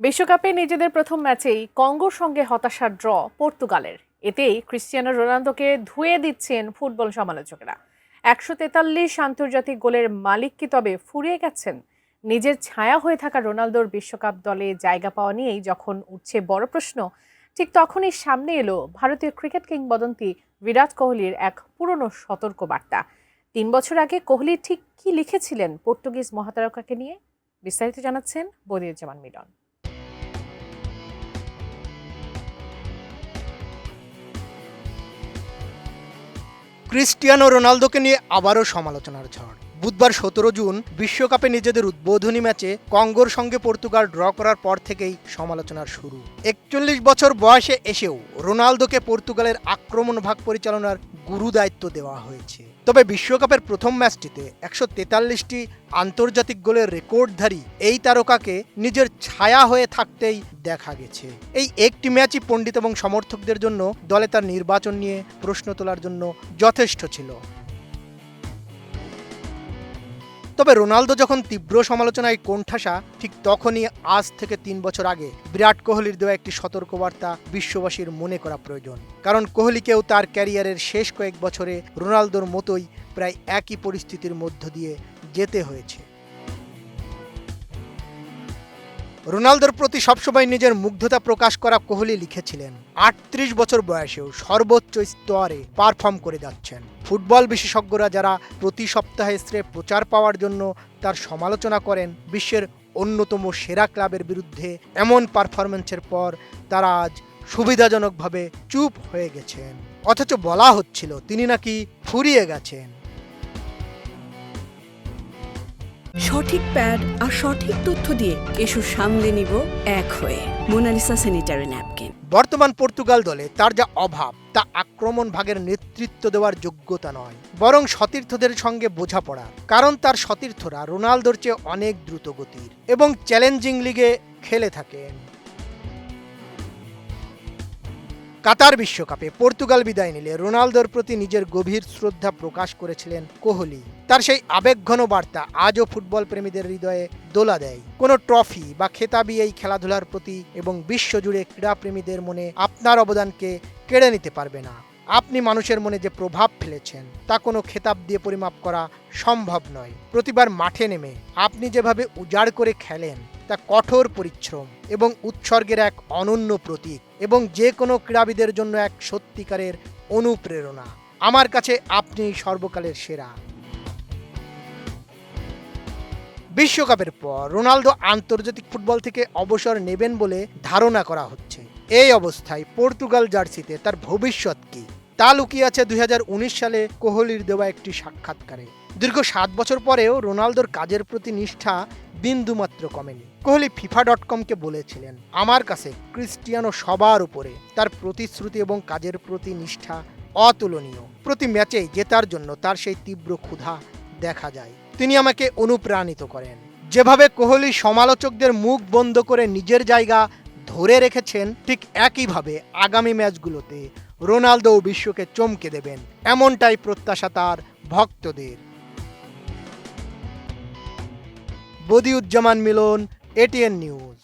বিশ্বকাপে নিজেদের প্রথম ম্যাচেই কঙ্গোর সঙ্গে হতাশার ড্র পর্তুগালের। এতেই ক্রিস্টিয়ানো রোনালদোকে ধুয়ে দিচ্ছেন ফুটবল সমালোচকেরা। 143 আন্তর্জাতিক গোলের মালিক কি তবে ফুরিয়ে গেছেন? নিজের ছায়া হয়ে থাকা রোনালদোর বিশ্বকাপ দলে জায়গা পাওয়া নিয়েই যখন উঠছে বড় প্রশ্ন, ঠিক তখনই সামনে এলো ভারতীয় ক্রিকেট কিংবদন্তি বিরাট কোহলির এক পুরনো সতর্ক বার্তা। 3 বছর আগে কোহলি ঠিক কি লিখেছিলেন পর্তুগিজ মহাতারকাকে নিয়ে? বিস্তারিত জানাচ্ছেন বদিউজ্জামান মিলন। ক্রিস্টিয়ানো রোনালদোকে নিয়ে আবারও সমালোচনার ঝড়। বুধবার 17 জুন বিশ্বকাপে নিজেদের উদ্বোধনী ম্যাচে কঙ্গোর সঙ্গে পর্তুগাল ড্র করার পর থেকেই সমালোচনার শুরু। 41 বছর বয়সে এসেও রোনালদোকে পর্তুগালের আক্রমণ ভাগ পরিচালনার গুরু দায়িত্ব দেওয়া হয়েছে। তবে বিশ্বকাপের প্রথম ম্যাচটিতে 143টি আন্তর্জাতিক গোলের রেকর্ডধারী এই তারকাকে নিজের ছায়া হয়ে থাকতেই দেখা গেছে। এই একটি ম্যাচই পণ্ডিত এবং সমর্থকদের জন্য দলে তার নির্বাচন নিয়ে প্রশ্ন তোলার জন্য যথেষ্ট ছিল। তবে রোনালদো যখন তীব্র সমালোচনায় কোণঠাসা, ঠিক তখনই আজ থেকে 3 বছর আগে বিরাট কোহলির দেওয়া একটি সতর্কবার্তা বিশ্ববাসীর মনে করা প্রয়োজন। কারণ কোহলিকেও তার ক্যারিয়ারের শেষ কয়েক বছরে রোনালদোর মতোই প্রায় একই পরিস্থিতির মধ্য দিয়ে যেতে হয়েছে। রোনালদোর প্রতি সবসময় নিজের মুগ্ধতা প্রকাশ করা কোহলি লিখেছিলেন, 38 বছর বয়সেও সর্বোচ্চ স্তরে পারফর্ম করে যাচ্ছেন। ফুটবল বিশেষজ্ঞরা যারা প্রতি সপ্তাহে স্রেফ প্রচার পাওয়ার জন্য তার সমালোচনা করেন, বিশ্বের অন্যতম সেরা ক্লাবের বিরুদ্ধে এমন পারফরম্যান্সের পর তারা আজ সুবিধাজনকভাবে চুপ হয়ে গেছেন। অথচ বলা হচ্ছিল তিনি নাকি ফুরিয়ে গেছেন। সঠিক প্যাড আর সঠিক তথ্য দিয়ে এসু সামলে নিব এক হয়ে। Mona Lisa sanitary napkin. বর্তমান পর্তুগাল দলে তার যা অভাব তা আক্রমণ ভাগের নেতৃত্ব দেওয়ার যোগ্যতা নয়, বরং সতীর্থদের সঙ্গে বোঝাপড়া। কারণ তার সতীর্থরা রোনালদোর চেয়ে অনেক দ্রুত গতির এবং চ্যালেঞ্জিং লিগে খেলে থাকেন। কাতার বিশ্বকাপে পর্তুগাল বিদায় নিলে রোনালদোর প্রতি নিজের গভীর শ্রদ্ধা প্রকাশ করেছিলেন কোহলি। তার সেই আবেগঘন বার্তা আজও ফুটবল প্রেমীদের হৃদয়ে দোলা দেয়। কোনো ট্রফি বা খেতাবি এই খেলাধুলার প্রতি এবং বিশ্বজুড়ে ক্রীড়াপ্রেমীদের মনে আপনার অবদানকে কেড়ে নিতে পারবে না। আপনি মানুষের মনে যে প্রভাব ফেলেছেন তা কোনো খেতাব দিয়ে পরিমাপ করা সম্ভব নয়। প্রতিবার মাঠে নেমে আপনি যেভাবে উজাড় করে খেলেন তা কঠোর পরিশ্রম এবং উৎসর্গের এক অনন্য প্রতীক এবং যে কোনো ক্রীড়াবিদের জন্য এক সত্যিকারের অনুপ্রেরণা। আমার কাছে আপনি সর্বকালের সেরা। বিশ্বকাপের পর রোনালদো আন্তর্জাতিক ফুটবল থেকে অবসর নেবেন বলে ধারণা করা হচ্ছে। এই অবস্থায় পর্তুগাল জার্সিতে তার ভবিষ্যৎ কি তা লুকিয়ে আছে 2019 সালে কোহলির দেওয়া একটি সাক্ষাৎকারে। দীর্ঘ 7 বছর পরেও রোনালদোর কাজের প্রতি নিষ্ঠা বিন্দুমাত্র কমেনি। কোহলি FIFA.com-কে বলেছিলেন, আমার কাছে ক্রিস্টিয়ানো সবার উপরে, তার প্রতিশ্রুতি এবং কাজের প্রতি নিষ্ঠা অতুলনীয়। প্রতি ম্যাচেই জেতার জন্য তার সেই তীব্র ক্ষুধা দেখা যায়। তিনি আমাকে অনুপ্রাণিত করেন। যেভাবে কোহলি সমালোচকদের মুখ বন্ধ করে নিজের জায়গা ধরে রেখেছেন, ঠিক একইভাবে আগামী ম্যাচগুলোতে রোনালদো বিশ্বকে চমকে দেবেন, এমনটাই প্রত্যাশা তার ভক্তদের। বদিউজ্জামান মিলন, ATN নিউজ।